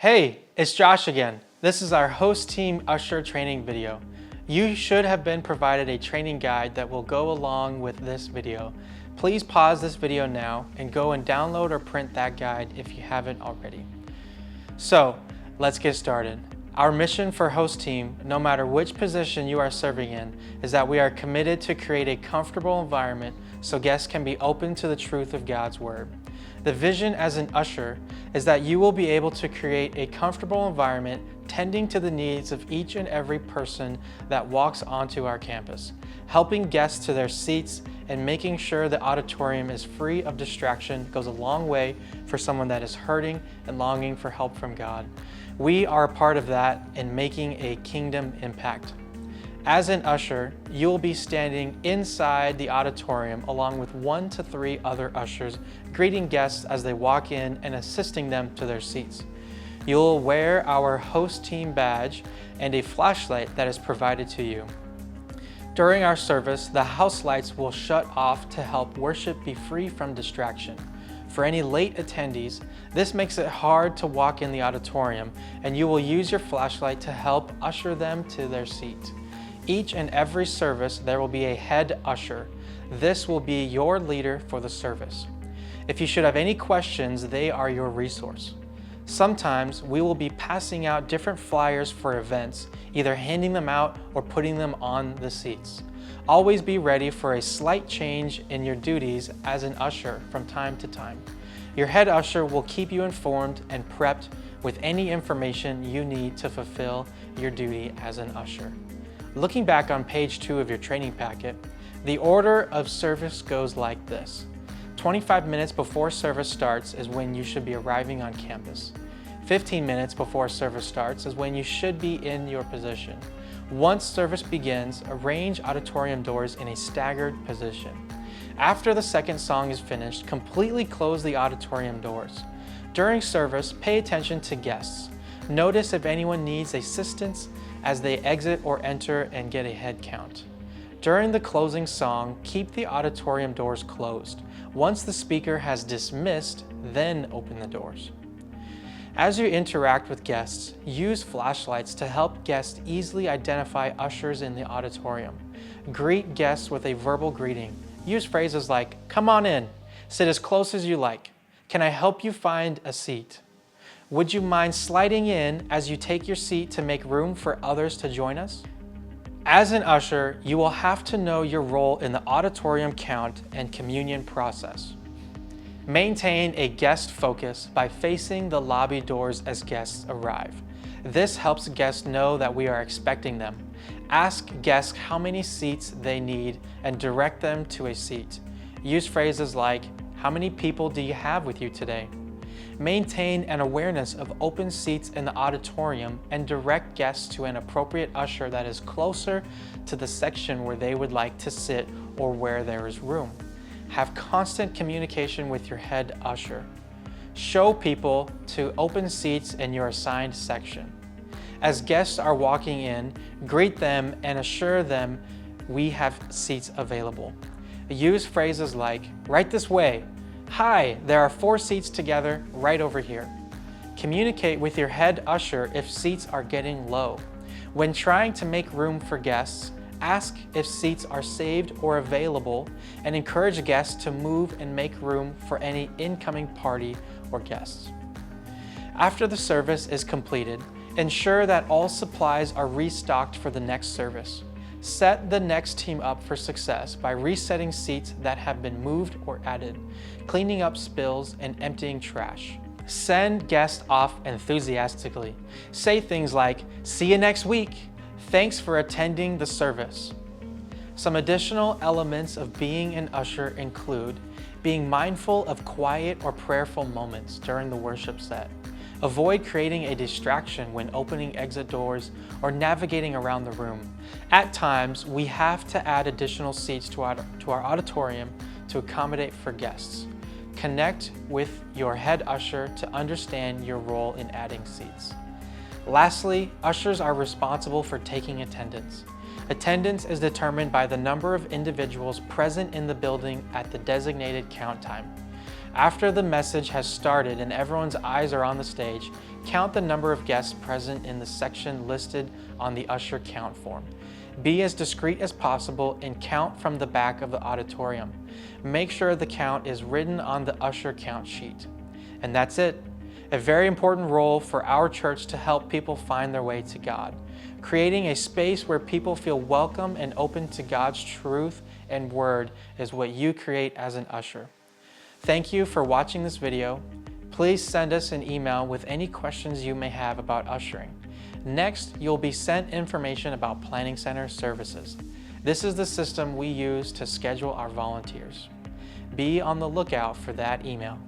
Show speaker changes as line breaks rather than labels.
Hey, it's Josh again. This is our Host Team Usher training video. You should have been provided a training guide that will go along with this video. Please pause this video now and go and download or print that guide if you haven't already. So, let's get started. Our mission for Host Team, no matter which position you are serving in, is that we are committed to create a comfortable environment so guests can be open to the truth of God's Word. The vision as an usher is that you will be able to create a comfortable environment tending to the needs of each and every person that walks onto our campus, helping guests to their seats and making sure the auditorium is free of distraction goes a long way for someone that is hurting and longing for help from God. We are a part of that in making a kingdom impact. As an usher, you will be standing inside the auditorium along with 1 to 3 other ushers, greeting guests as they walk in and assisting them to their seats. You'll wear our Host Team badge and a flashlight that is provided to you. During our service, the house lights will shut off to help worship be free from distraction. For any late attendees, this makes it hard to walk in the auditorium, and you will use your flashlight to help usher them to their seat. Each and every service, there will be a head usher. This will be your leader for the service. If you should have any questions, they are your resource. Sometimes we will be passing out different flyers for events, either handing them out or putting them on the seats. Always be ready for a slight change in your duties as an usher from time to time. Your head usher will keep you informed and prepped with any information you need to fulfill your duty as an usher. Looking back on page 2 of your training packet, the order of service goes like this. 25 minutes before service starts is when you should be arriving on campus. 15 minutes before service starts is when you should be in your position. Once service begins, arrange auditorium doors in a staggered position. After the second song is finished, completely close the auditorium doors. During service, pay attention to guests. Notice if anyone needs assistance as they exit or enter and get a head count. During the closing song, keep the auditorium doors closed. Once the speaker has dismissed, then open the doors. As you interact with guests, use flashlights to help guests easily identify ushers in the auditorium. Greet guests with a verbal greeting. Use phrases like, "Come on in," "Sit as close as you like," "Can I help you find a seat?" "Would you mind sliding in as you take your seat to make room for others to join us?" As an usher, you will have to know your role in the auditorium count and communion process. Maintain a guest focus by facing the lobby doors as guests arrive. This helps guests know that we are expecting them. Ask guests how many seats they need and direct them to a seat. Use phrases like, "How many people do you have with you today?" Maintain an awareness of open seats in the auditorium and direct guests to an appropriate usher that is closer to the section where they would like to sit or where there is room. Have constant communication with your head usher. Show people to open seats in your assigned section. As guests are walking in, greet them and assure them we have seats available. Use phrases like, "Right this way," "Hi, there are 4 seats together right over here." Communicate with your head usher if seats are getting low. When trying to make room for guests, ask if seats are saved or available and encourage guests to move and make room for any incoming party or guests. After the service is completed, ensure that all supplies are restocked for the next service. Set the next team up for success by resetting seats that have been moved or added, cleaning up spills, and emptying trash. Send guests off enthusiastically. Say things like, "See you next week. Thanks for attending the service." Some additional elements of being an usher include being mindful of quiet or prayerful moments during the worship set. Avoid creating a distraction when opening exit doors or navigating around the room. At times, we have to add additional seats to our auditorium to accommodate for guests. Connect with your head usher to understand your role in adding seats. Lastly, ushers are responsible for taking attendance. Attendance is determined by the number of individuals present in the building at the designated count time. After the message has started and everyone's eyes are on the stage, count the number of guests present in the section listed on the usher count form. Be as discreet as possible and count from the back of the auditorium. Make sure the count is written on the usher count sheet. And that's it. A very important role for our church to help people find their way to God. Creating a space where people feel welcome and open to God's truth and word is what you create as an usher. Thank you for watching this video. Please send us an email with any questions you may have about ushering. Next, you'll be sent information about Planning Center services. This is the system we use to schedule our volunteers. Be on the lookout for that email.